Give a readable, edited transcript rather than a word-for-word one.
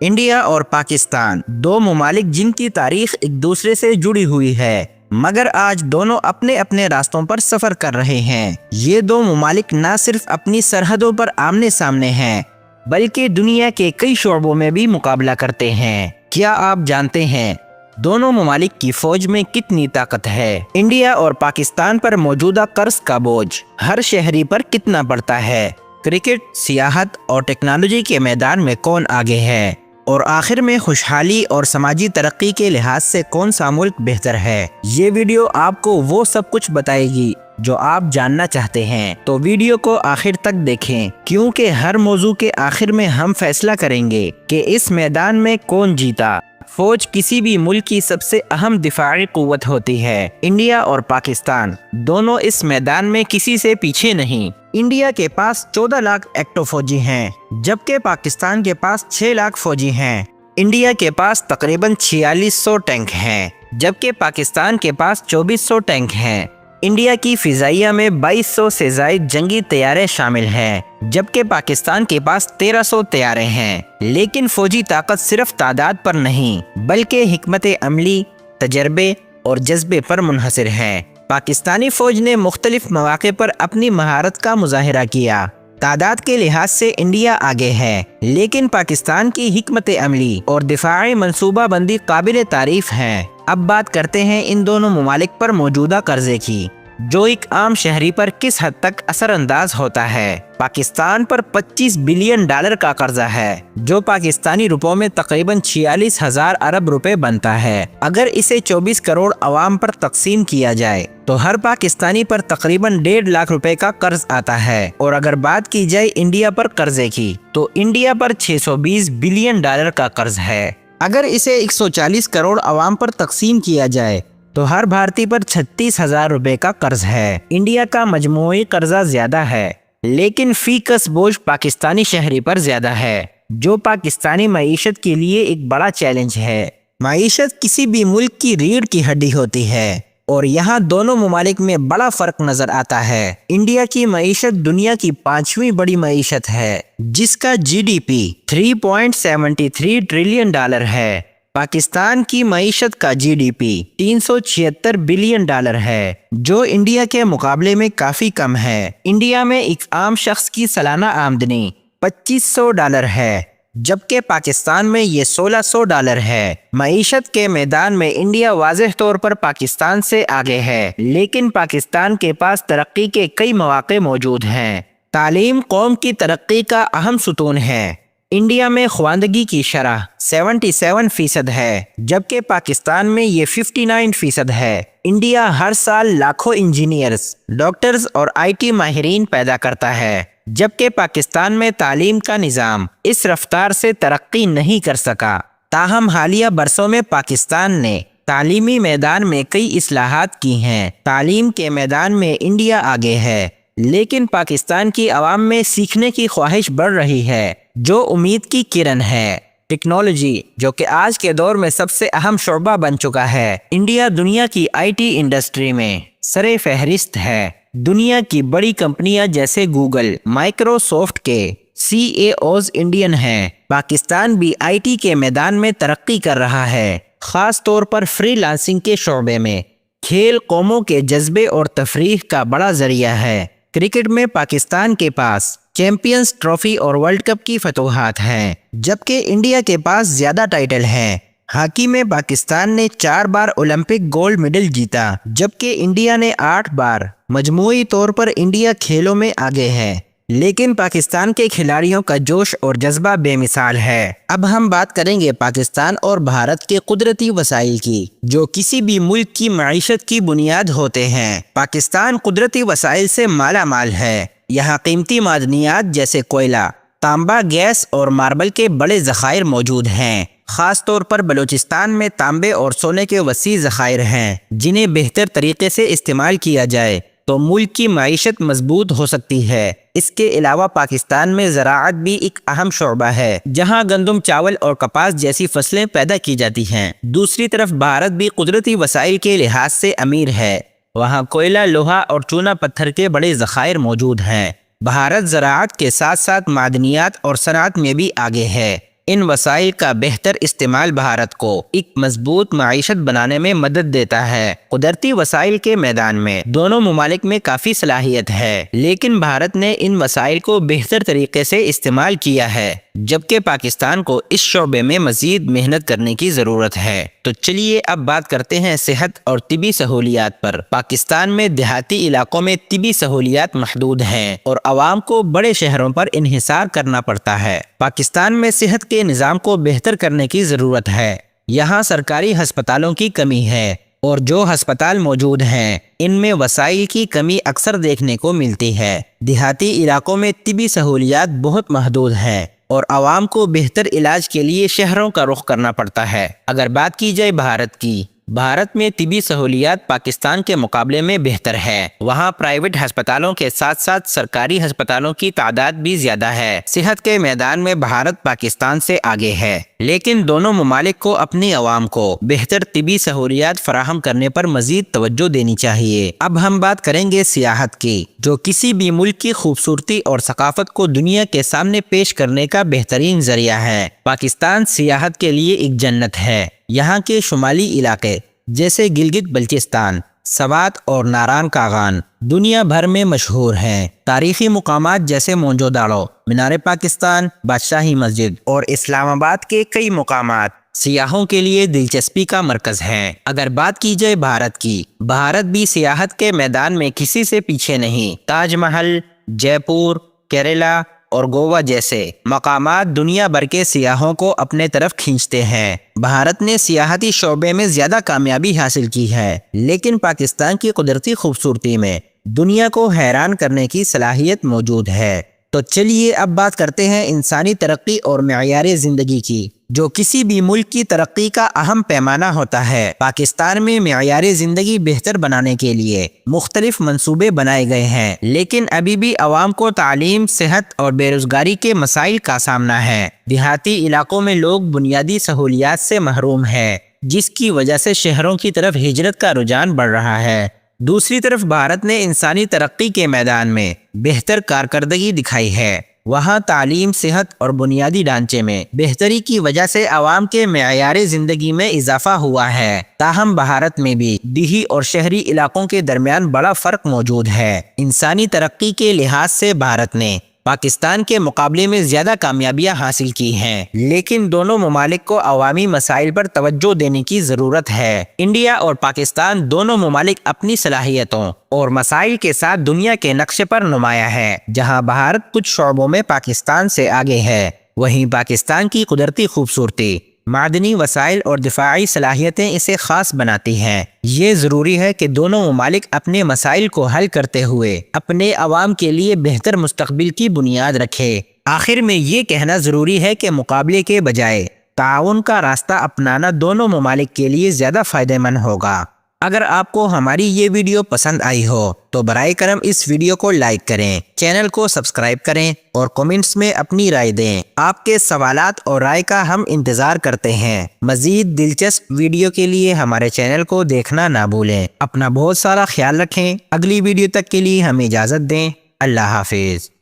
India اور پاکستان دو ممالک جن کی تاریخ ایک دوسرے سے جڑی ہوئی ہے، مگر آج دونوں اپنے اپنے راستوں پر سفر کر رہے ہیں۔ یہ دو ممالک نہ صرف اپنی سرحدوں پر آمنے سامنے ہیں بلکہ دنیا کے کئی شعبوں میں بھی مقابلہ کرتے ہیں۔ کیا آپ جانتے ہیں دونوں ممالک کی فوج میں کتنی طاقت ہے؟ انڈیا اور پاکستان پر موجودہ قرض کا بوجھ ہر شہری پر کتنا پڑتا ہے؟ کرکٹ، سیاحت اور ٹیکنالوجی کے میدان میں کون آگے ہے؟ اور آخر میں خوشحالی اور سماجی ترقی کے لحاظ سے کون سا ملک بہتر ہے؟ یہ ویڈیو آپ کو وہ سب کچھ بتائے گی جو آپ جاننا چاہتے ہیں، تو ویڈیو کو آخر تک دیکھیں، کیونکہ ہر موضوع کے آخر میں ہم فیصلہ کریں گے کہ اس میدان میں کون جیتا۔ فوج کسی بھی ملک کی سب سے اہم دفاعی قوت ہوتی ہے۔ انڈیا اور پاکستان دونوں اس میدان میں کسی سے پیچھے نہیں۔ انڈیا کے پاس 14 لاکھ ایکٹو فوجی ہیں، جبکہ پاکستان کے پاس 6 لاکھ فوجی ہیں۔ انڈیا کے پاس تقریباً 4600 ٹینک ہیں، جبکہ پاکستان کے پاس 2400 ٹینک ہیں۔ انڈیا کی فضائیہ میں 2200 سے زائد جنگی طیارے شامل ہیں، جبکہ پاکستان کے پاس 1300 طیارے ہیں۔ لیکن فوجی طاقت صرف تعداد پر نہیں بلکہ حکمت عملی، تجربے اور جذبے پر منحصر ہے۔ پاکستانی فوج نے مختلف مواقع پر اپنی مہارت کا مظاہرہ کیا۔ تعداد کے لحاظ سے انڈیا آگے ہے، لیکن پاکستان کی حکمت عملی اور دفاعی منصوبہ بندی قابل تعریف ہے۔ اب بات کرتے ہیں ان دونوں ممالک پر موجودہ قرضے کی، جو ایک عام شہری پر کس حد تک اثر انداز ہوتا ہے۔ پاکستان پر $25 بلین کا قرضہ ہے، جو پاکستانی روپوں میں تقریباً 46,000 ارب روپے بنتا ہے۔ اگر اسے 24 کروڑ عوام پر تقسیم کیا جائے تو ہر پاکستانی پر تقریباً 1.5 لاکھ روپے کا قرض آتا ہے۔ اور اگر بات کی جائے انڈیا پر قرضے کی تو انڈیا پر $620 بلین کا قرض ہے۔ اگر اسے 140 کروڑ عوام پر تقسیم کیا جائے تو ہر بھارتی پر 36,000 روپے کا قرض ہے۔ انڈیا کا مجموعی قرضہ زیادہ ہے، لیکن فی کس بوجھ پاکستانی شہری پر زیادہ ہے، جو پاکستانی معیشت کے لیے ایک بڑا چیلنج ہے۔ معیشت کسی بھی ملک کی ریڑھ کی ہڈی ہوتی ہے، اور یہاں دونوں ممالک میں بڑا فرق نظر آتا ہے۔ انڈیا کی معیشت دنیا کی 5ویں بڑی معیشت ہے، جس کا جی ڈی پی $3.73 ٹریلین ہے۔ پاکستان کی معیشت کا جی ڈی پی $376 بلین ہے، جو انڈیا کے مقابلے میں کافی کم ہے۔ انڈیا میں ایک عام شخص کی سالانہ آمدنی $2500 ہے، جبکہ پاکستان میں یہ $1600 ہے۔ معیشت کے میدان میں انڈیا واضح طور پر پاکستان سے آگے ہے، لیکن پاکستان کے پاس ترقی کے کئی مواقع موجود ہیں۔ تعلیم قوم کی ترقی کا اہم ستون ہے۔ انڈیا میں خواندگی کی شرح 77% ہے، جبکہ پاکستان میں یہ 59% ہے۔ انڈیا ہر سال لاکھوں انجینئرز، ڈاکٹرز اور آئی ٹی ماہرین پیدا کرتا ہے، جبکہ پاکستان میں تعلیم کا نظام اس رفتار سے ترقی نہیں کر سکا۔ تاہم حالیہ برسوں میں پاکستان نے تعلیمی میدان میں کئی اصلاحات کی ہیں۔ تعلیم کے میدان میں انڈیا آگے ہے، لیکن پاکستان کی عوام میں سیکھنے کی خواہش بڑھ رہی ہے، جو امید کی کرن ہے۔ ٹیکنالوجی، جو کہ آج کے دور میں سب سے اہم شعبہ بن چکا ہے، انڈیا دنیا کی آئی ٹی انڈسٹری میں سر فہرست ہے۔ دنیا کی بڑی کمپنیاں جیسے گوگل، مائکروسافٹ کے CEOs انڈین ہیں۔ پاکستان بھی آئی ٹی کے میدان میں ترقی کر رہا ہے، خاص طور پر فری لانسنگ کے شعبے میں۔ کھیل قوموں کے جذبے اور تفریح کا بڑا ذریعہ ہے۔ کرکٹ میں پاکستان کے پاس چیمپئنز ٹرافی اور ورلڈ کپ کی فتوحات ہیں، جبکہ انڈیا کے پاس زیادہ ٹائٹل ہیں۔ ہاکی میں پاکستان نے 4 بار اولمپک گولڈ میڈل جیتا، جبکہ انڈیا نے 8 بار۔ مجموعی طور پر انڈیا کھیلوں میں آگے ہے، لیکن پاکستان کے کھلاڑیوں کا جوش اور جذبہ بے مثال ہے۔ اب ہم بات کریں گے پاکستان اور بھارت کے قدرتی وسائل کی، جو کسی بھی ملک کی معیشت کی بنیاد ہوتے ہیں۔ پاکستان قدرتی وسائل سے مالا مال ہے۔ یہاں قیمتی معدنیات جیسے کوئلہ، تانبا، گیس اور ماربل کے بڑے ذخائر موجود ہیں۔ خاص طور پر بلوچستان میں تانبے اور سونے کے وسیع ذخائر ہیں، جنہیں بہتر طریقے سے استعمال کیا جائے تو ملک کی معیشت مضبوط ہو سکتی ہے۔ اس کے علاوہ پاکستان میں زراعت بھی ایک اہم شعبہ ہے، جہاں گندم، چاول اور کپاس جیسی فصلیں پیدا کی جاتی ہیں۔ دوسری طرف بھارت بھی قدرتی وسائل کے لحاظ سے امیر ہے۔ وہاں کوئلہ، لوہا اور چونا پتھر کے بڑے ذخائر موجود ہیں۔ بھارت زراعت کے ساتھ ساتھ معدنیات اور صنعت میں بھی آگے ہے۔ ان وسائل کا بہتر استعمال بھارت کو ایک مضبوط معیشت بنانے میں مدد دیتا ہے۔ قدرتی وسائل کے میدان میں دونوں ممالک میں کافی صلاحیت ہے، لیکن بھارت نے ان وسائل کو بہتر طریقے سے استعمال کیا ہے، جبکہ پاکستان کو اس شعبے میں مزید محنت کرنے کی ضرورت ہے۔ تو چلیے اب بات کرتے ہیں صحت اور طبی سہولیات پر۔ پاکستان میں دیہاتی علاقوں میں طبی سہولیات محدود ہیں اور عوام کو بڑے شہروں پر انحصار کرنا پڑتا ہے۔ پاکستان میں صحت کے نظام کو بہتر کرنے کی ضرورت ہے۔ یہاں سرکاری ہسپتالوں کی کمی ہے اور جو ہسپتال موجود ہیں ان میں وسائل کی کمی اکثر دیکھنے کو ملتی ہے۔ دیہاتی علاقوں میں طبی سہولیات بہت محدود ہیں اور عوام کو بہتر علاج کے لیے شہروں کا رخ کرنا پڑتا ہے۔ اگر بات کی جائے بھارت میں طبی سہولیات پاکستان کے مقابلے میں بہتر ہے۔ وہاں پرائیویٹ ہسپتالوں کے ساتھ ساتھ سرکاری ہسپتالوں کی تعداد بھی زیادہ ہے۔ صحت کے میدان میں بھارت پاکستان سے آگے ہے، لیکن دونوں ممالک کو اپنی عوام کو بہتر طبی سہولیات فراہم کرنے پر مزید توجہ دینی چاہیے۔ اب ہم بات کریں گے سیاحت کی، جو کسی بھی ملک کی خوبصورتی اور ثقافت کو دنیا کے سامنے پیش کرنے کا بہترین ذریعہ ہے۔ پاکستان سیاحت کے لیے ایک جنت ہے۔ یہاں کے شمالی علاقے جیسے گلگت بلتستان، سوات اور ناران کاغان دنیا بھر میں مشہور ہیں۔ تاریخی مقامات جیسے موئن داڑو، مینار پاکستان، بادشاہی مسجد اور اسلام آباد کے کئی مقامات سیاحوں کے لیے دلچسپی کا مرکز ہیں۔ اگر بات کی جائے بھارت بھی سیاحت کے میدان میں کسی سے پیچھے نہیں۔ تاج محل، جے پور، کیرلا اور گوا جیسے مقامات دنیا بھر کے سیاحوں کو اپنے طرف کھینچتے ہیں۔ بھارت نے سیاحتی شعبے میں زیادہ کامیابی حاصل کی ہے، لیکن پاکستان کی قدرتی خوبصورتی میں دنیا کو حیران کرنے کی صلاحیت موجود ہے۔ تو چلیے اب بات کرتے ہیں انسانی ترقی اور معیار زندگی کی، جو کسی بھی ملک کی ترقی کا اہم پیمانہ ہوتا ہے۔ پاکستان میں معیار زندگی بہتر بنانے کے لیے مختلف منصوبے بنائے گئے ہیں، لیکن ابھی بھی عوام کو تعلیم، صحت اور بے روزگاری کے مسائل کا سامنا ہے۔ دیہاتی علاقوں میں لوگ بنیادی سہولیات سے محروم ہیں، جس کی وجہ سے شہروں کی طرف ہجرت کا رجحان بڑھ رہا ہے۔ دوسری طرف بھارت نے انسانی ترقی کے میدان میں بہتر کارکردگی دکھائی ہے۔ وہاں تعلیم، صحت اور بنیادی ڈھانچے میں بہتری کی وجہ سے عوام کے معیار زندگی میں اضافہ ہوا ہے۔ تاہم بھارت میں بھی دیہی اور شہری علاقوں کے درمیان بڑا فرق موجود ہے۔ انسانی ترقی کے لحاظ سے بھارت نے پاکستان کے مقابلے میں زیادہ کامیابیاں حاصل کی ہیں، لیکن دونوں ممالک کو عوامی مسائل پر توجہ دینے کی ضرورت ہے۔ انڈیا اور پاکستان دونوں ممالک اپنی صلاحیتوں اور مسائل کے ساتھ دنیا کے نقشے پر نمایاں ہے۔ جہاں بھارت کچھ شعبوں میں پاکستان سے آگے ہے، وہیں پاکستان کی قدرتی خوبصورتی، معدنی وسائل اور دفاعی صلاحیتیں اسے خاص بناتی ہیں۔ یہ ضروری ہے کہ دونوں ممالک اپنے مسائل کو حل کرتے ہوئے اپنے عوام کے لیے بہتر مستقبل کی بنیاد رکھے۔ آخر میں یہ کہنا ضروری ہے کہ مقابلے کے بجائے تعاون کا راستہ اپنانا دونوں ممالک کے لیے زیادہ فائدہ مند ہوگا۔ اگر آپ کو ہماری یہ ویڈیو پسند آئی ہو تو برائے کرم اس ویڈیو کو لائک کریں، چینل کو سبسکرائب کریں اور کمنٹس میں اپنی رائے دیں۔ آپ کے سوالات اور رائے کا ہم انتظار کرتے ہیں۔ مزید دلچسپ ویڈیو کے لیے ہمارے چینل کو دیکھنا نہ بھولیں۔ اپنا بہت سارا خیال رکھیں۔ اگلی ویڈیو تک کے لیے ہمیں اجازت دیں۔ اللہ حافظ۔